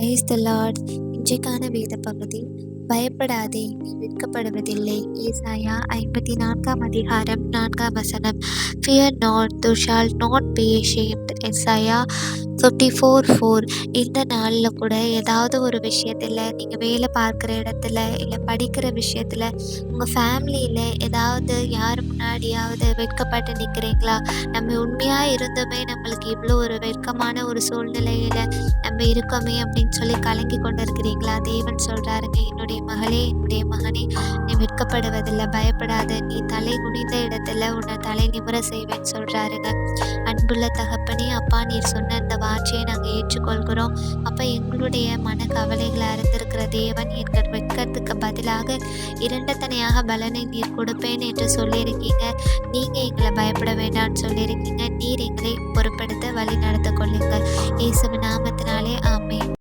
Praise the Lord. இன்றைக்கான வேத பகுதி, பயப்படாதே நீ வெட்கப்படுவதில்லை. ஏசாயா 54 அதிகாரம் 4 Fear not, thou shalt not be ashamed. ஏசாயா 54:4. இந்த நாளில் கூட ஏதாவது ஒரு விஷயத்தில், நீங்கள் வேலை பார்க்குற இடத்துல, இல்லை படிக்கிற விஷயத்தில், உங்கள் ஃபேமிலியில் ஏதாவது யார் முன்னாடியாவது வெட்கப்பட்டு நிற்கிறீங்களா? நம்ம உண்மையாக இருந்துமே நம்மளுக்கு இவ்வளோ ஒரு வெட்கமான ஒரு சூழ்நிலையில் நம்ம இருக்கோமே அப்படின்னு சொல்லி கலங்கி கொண்டு இருக்கிறீங்களா? தேவன் சொல்கிறாருங்க, என்னுடைய மகளே, என்னுடைய மகனே, நீ வெட்கப்படுவதில்லை, பயப்படாத. நீ தலை குனிந்த இடத்துல உன்னை தலை நிமிர செய்வேன்னு சொல்கிறாருங்க. அன்புள்ள தகப்பனே, அப்பா, நீர் சொன்ன இந்த வார்த்தையை நாங்கள் ஏற்றுக்கொள்கிறோம். அப்போ எங்களுடைய மன கவலைகளை அறிந்திருக்கிற தேவன், எங்கள் வெட்கத்துக்கு பதிலாக இரண்டத்தனையாக பலனை நீர் கொடுப்பேன் என்று சொல்லியிருக்கீங்க. நீங்கள் எங்களை பயப்பட வேண்டாம்னு சொல்லியிருக்கீங்க. நீர் எங்களை பொறுப்படுத்த வழி நடத்த கொள்ளுங்கள். இயேசுவின் நாமத்தினாலே ஆமென்.